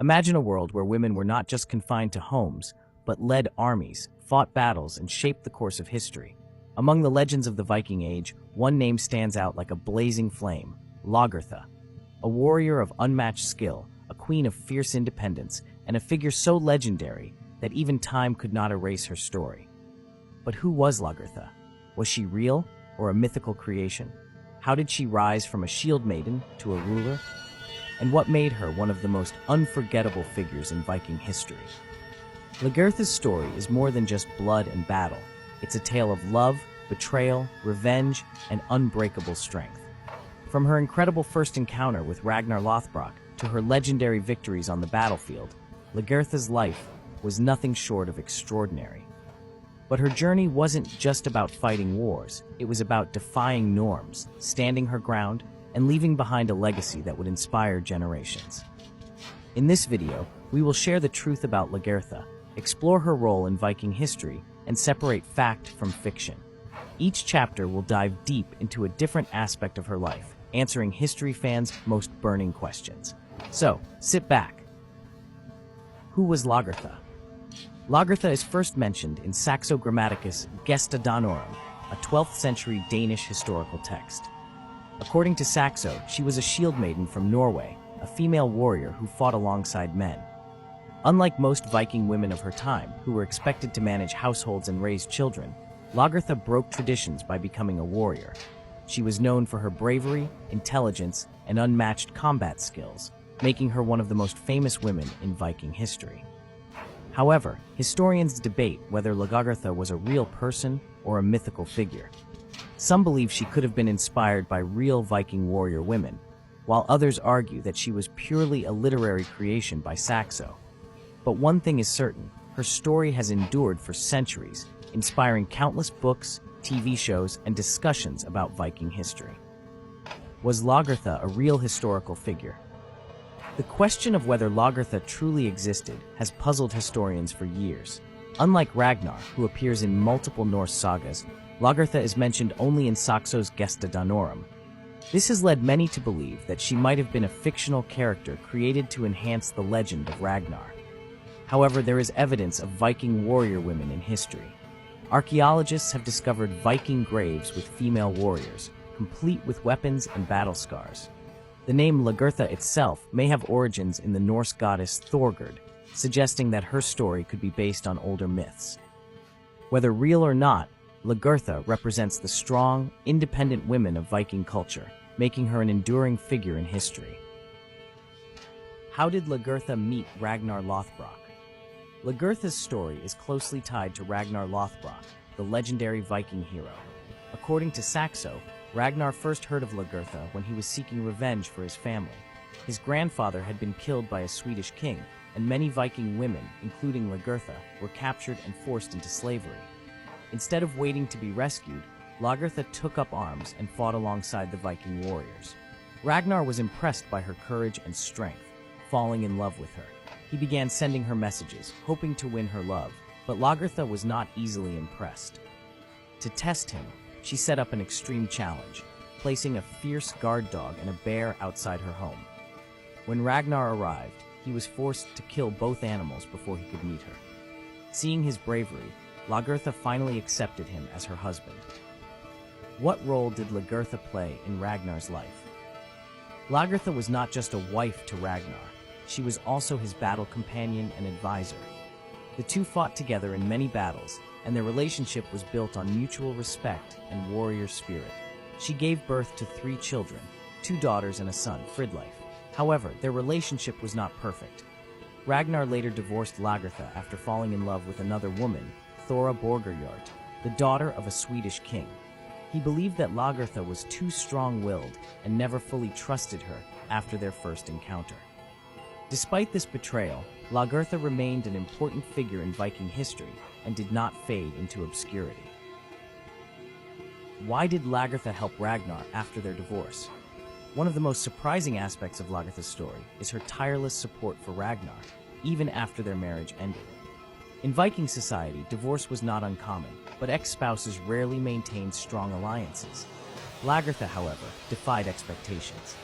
Imagine a world where women were not just confined to homes, but led armies, fought battles, and shaped the course of history. Among the legends of the Viking Age, one name stands out like a blazing flame: Lagertha. A warrior of unmatched skill, a queen of fierce independence, and a figure so legendary that even time could not erase her story. But who was Lagertha? Was she real or a mythical creation? How did she rise from a shield maiden to a ruler? And what made her one of the most unforgettable figures in Viking history? Lagertha's story is more than just blood and battle. It's a tale of love, betrayal, revenge, and unbreakable strength. From her incredible first encounter with Ragnar Lothbrok to her legendary victories on the battlefield, Lagertha's life was nothing short of extraordinary. But her journey wasn't just about fighting wars. It was about defying norms, standing her ground, and leaving behind a legacy that would inspire generations. In this video, we will share the truth about Lagertha, explore her role in Viking history, and separate fact from fiction. Each chapter will dive deep into a different aspect of her life, answering history fans' most burning questions. So, sit back. Who was Lagertha? Lagertha is first mentioned in Saxo Grammaticus Gesta Danorum, a 12th century Danish historical text. According to Saxo, she was a shield maiden from Norway, a female warrior who fought alongside men. Unlike most Viking women of her time, who were expected to manage households and raise children, Lagertha broke traditions by becoming a warrior. She was known for her bravery, intelligence, and unmatched combat skills, making her one of the most famous women in Viking history. However, historians debate whether Lagertha was a real person or a mythical figure. Some believe she could have been inspired by real Viking warrior women, while others argue that she was purely a literary creation by Saxo. But one thing is certain: her story has endured for centuries, inspiring countless books, TV shows, and discussions about Viking history. Was Lagertha a real historical figure? The question of whether Lagertha truly existed has puzzled historians for years. Unlike Ragnar, who appears in multiple Norse sagas, Lagertha is mentioned only in Saxo's Gesta Danorum. This has led many to believe that she might have been a fictional character created to enhance the legend of Ragnar. However, there is evidence of Viking warrior women in history. Archaeologists have discovered Viking graves with female warriors, complete with weapons and battle scars. The name Lagertha itself may have origins in the Norse goddess Thorgerd, suggesting that her story could be based on older myths. Whether real or not, Lagertha represents the strong, independent women of Viking culture, making her an enduring figure in history. How did Lagertha meet Ragnar Lothbrok? Lagertha's story is closely tied to Ragnar Lothbrok, the legendary Viking hero. According to Saxo, Ragnar first heard of Lagertha when he was seeking revenge for his family. His grandfather had been killed by a Swedish king, and many Viking women, including Lagertha, were captured and forced into slavery. Instead of waiting to be rescued, Lagertha took up arms and fought alongside the Viking warriors. Ragnar was impressed by her courage and strength, falling in love with her. He began sending her messages, hoping to win her love, but Lagertha was not easily impressed. To test him, she set up an extreme challenge, placing a fierce guard dog and a bear outside her home. When Ragnar arrived, he was forced to kill both animals before he could meet her. Seeing his bravery, Lagertha finally accepted him as her husband. What role did Lagertha play in Ragnar's life? Lagertha was not just a wife to Ragnar, she was also his battle companion and advisor. The two fought together in many battles, and their relationship was built on mutual respect and warrior spirit. She gave birth to 3 children, 2 daughters and a son, Fridleif. However, their relationship was not perfect. Ragnar later divorced Lagertha after falling in love with another woman, Thora Borgerjord, the daughter of a Swedish king. He believed that Lagertha was too strong-willed and never fully trusted her after their first encounter. Despite this betrayal, Lagertha remained an important figure in Viking history and did not fade into obscurity. Why did Lagertha help Ragnar after their divorce? One of the most surprising aspects of Lagertha's story is her tireless support for Ragnar, even after their marriage ended. In Viking society, divorce was not uncommon, but ex-spouses rarely maintained strong alliances. Lagertha, however, defied expectations.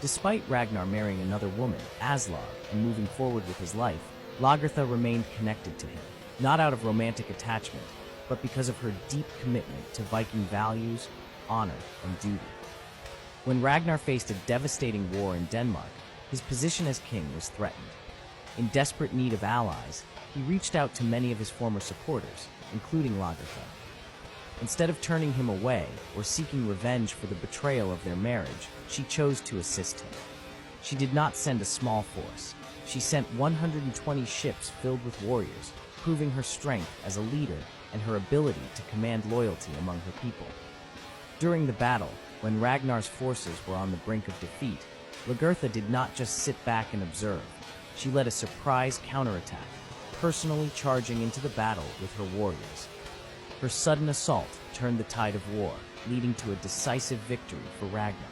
Despite Ragnar marrying another woman, Aslog, and moving forward with his life, Lagertha remained connected to him, not out of romantic attachment, but because of her deep commitment to Viking values, honor, and duty. When Ragnar faced a devastating war in Denmark, his position as king was threatened. In desperate need of allies, he reached out to many of his former supporters, including Lagertha. Instead of turning him away or seeking revenge for the betrayal of their marriage, she chose to assist him. She did not send a small force. She sent 120 ships filled with warriors, proving her strength as a leader and her ability to command loyalty among her people. During the battle, when Ragnar's forces were on the brink of defeat, Lagertha did not just sit back and observe. She led a surprise counterattack, personally charging into the battle with her warriors. Her sudden assault turned the tide of war, leading to a decisive victory for Ragnar.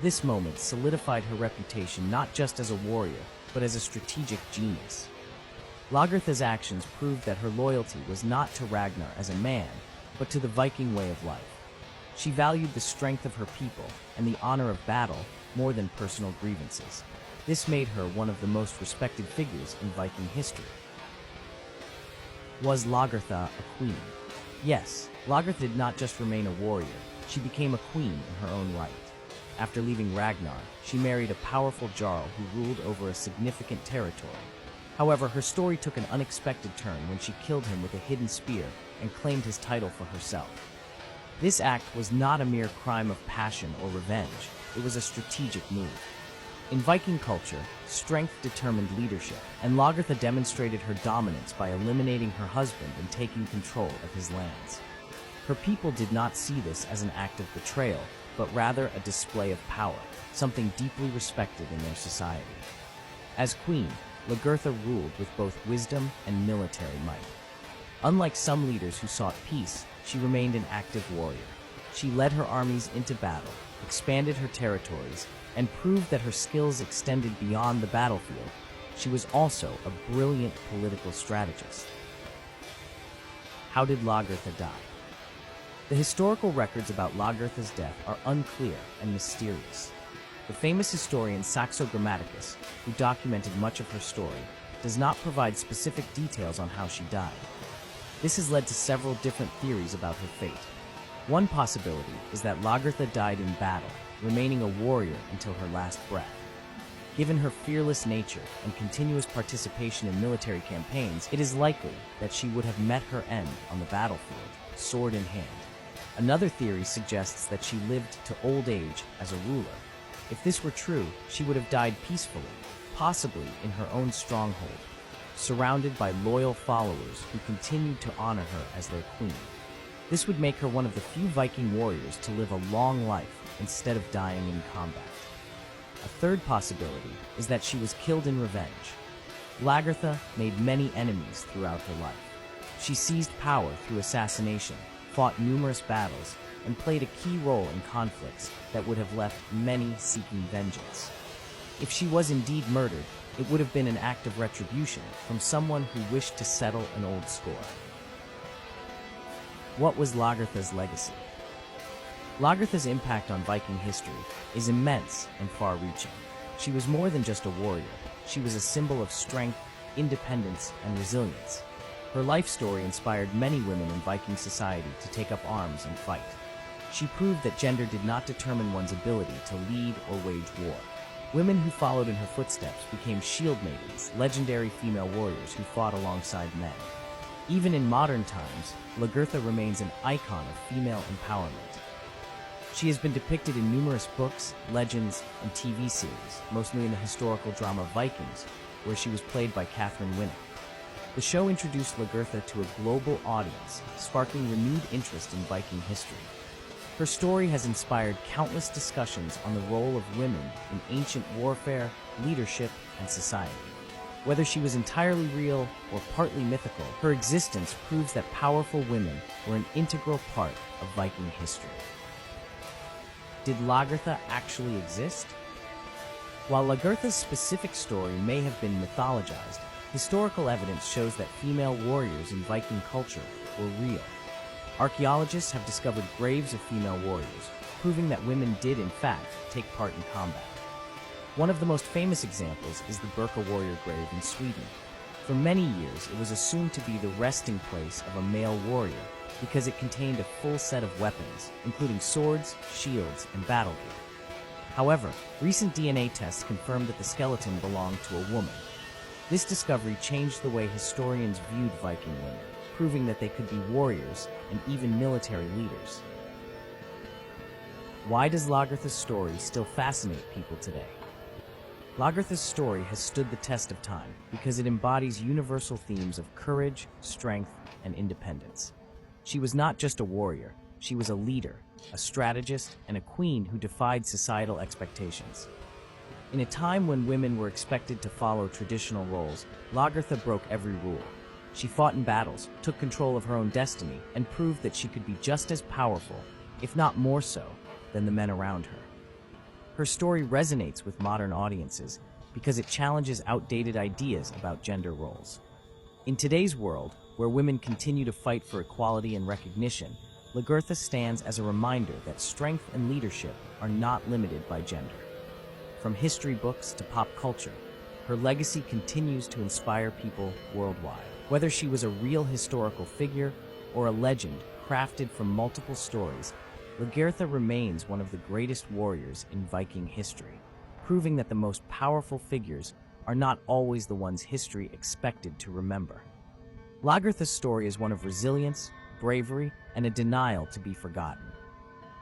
This moment solidified her reputation not just as a warrior, but as a strategic genius. Lagertha's actions proved that her loyalty was not to Ragnar as a man, but to the Viking way of life. She valued the strength of her people and the honor of battle more than personal grievances. This made her one of the most respected figures in Viking history. Was Lagertha a queen? Yes, Lagertha did not just remain a warrior, she became a queen in her own right. After leaving Ragnar, she married a powerful Jarl who ruled over a significant territory. However, her story took an unexpected turn when she killed him with a hidden spear and claimed his title for herself. This act was not a mere crime of passion or revenge, it was a strategic move. In Viking culture, strength determined leadership, and Lagertha demonstrated her dominance by eliminating her husband and taking control of his lands. Her people did not see this as an act of betrayal, but rather a display of power, something deeply respected in their society. As queen, Lagertha ruled with both wisdom and military might. Unlike some leaders who sought peace, she remained an active warrior. She led her armies into battle, expanded her territories, and proved that her skills extended beyond the battlefield. She was also a brilliant political strategist. How did Lagertha die? The historical records about Lagertha's death are unclear and mysterious. The famous historian Saxo Grammaticus, who documented much of her story, does not provide specific details on how she died. This has led to several different theories about her fate. One possibility is that Lagertha died in battle, remaining a warrior until her last breath. Given her fearless nature and continuous participation in military campaigns, it is likely that she would have met her end on the battlefield, sword in hand. Another theory suggests that she lived to old age as a ruler. If this were true, she would have died peacefully, possibly in her own stronghold, surrounded by loyal followers who continued to honor her as their queen. This would make her one of the few Viking warriors to live a long life instead of dying in combat. A third possibility is that she was killed in revenge. Lagertha made many enemies throughout her life. She seized power through assassination, fought numerous battles, and played a key role in conflicts that would have left many seeking vengeance. If she was indeed murdered, it would have been an act of retribution from someone who wished to settle an old score. What was Lagertha's legacy? Lagertha's impact on Viking history is immense and far-reaching. She was more than just a warrior. She was a symbol of strength, independence, and resilience. Her life story inspired many women in Viking society to take up arms and fight. She proved that gender did not determine one's ability to lead or wage war. Women who followed in her footsteps became shield maidens, legendary female warriors who fought alongside men. Even in modern times, Lagertha remains an icon of female empowerment. She has been depicted in numerous books, legends, and TV series, mostly in the historical drama Vikings, where she was played by Catherine Winnick. The show introduced Lagertha to a global audience, sparking renewed interest in Viking history. Her story has inspired countless discussions on the role of women in ancient warfare, leadership, and society. Whether she was entirely real or partly mythical, her existence proves that powerful women were an integral part of Viking history. Did Lagertha actually exist? While Lagertha's specific story may have been mythologized, historical evidence shows that female warriors in Viking culture were real. Archaeologists have discovered graves of female warriors, proving that women did in fact take part in combat. One of the most famous examples is the Birka warrior grave in Sweden. For many years, it was assumed to be the resting place of a male warrior because it contained a full set of weapons, including swords, shields, and battle gear. However, recent DNA tests confirmed that the skeleton belonged to a woman. This discovery changed the way historians viewed Viking women, proving that they could be warriors and even military leaders. Why does Lagertha's story still fascinate people today? Lagertha's story has stood the test of time because it embodies universal themes of courage, strength, and independence. She was not just a warrior, she was a leader, a strategist, and a queen who defied societal expectations. In a time when women were expected to follow traditional roles, Lagertha broke every rule. She fought in battles, took control of her own destiny, and proved that she could be just as powerful, if not more so, than the men around her. Her story resonates with modern audiences because it challenges outdated ideas about gender roles. In today's world, where women continue to fight for equality and recognition, Lagertha stands as a reminder that strength and leadership are not limited by gender. From history books to pop culture, her legacy continues to inspire people worldwide. Whether she was a real historical figure or a legend crafted from multiple stories, Lagertha remains one of the greatest warriors in Viking history, proving that the most powerful figures are not always the ones history expected to remember. Lagertha's story is one of resilience, bravery, and a denial to be forgotten.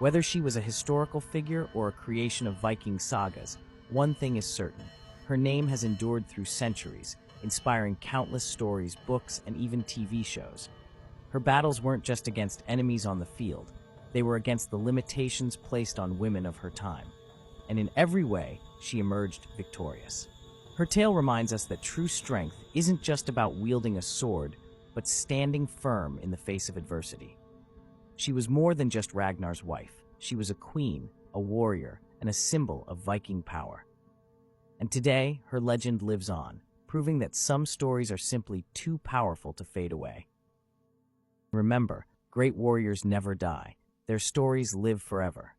Whether she was a historical figure or a creation of Viking sagas, one thing is certain: her name has endured through centuries, inspiring countless stories, books, and even TV shows. Her battles weren't just against enemies on the field, they were against the limitations placed on women of her time. And in every way, she emerged victorious. Her tale reminds us that true strength isn't just about wielding a sword, but standing firm in the face of adversity. She was more than just Ragnar's wife. She was a queen, a warrior, and a symbol of Viking power. And today, her legend lives on, proving that some stories are simply too powerful to fade away. Remember, great warriors never die. Their stories live forever.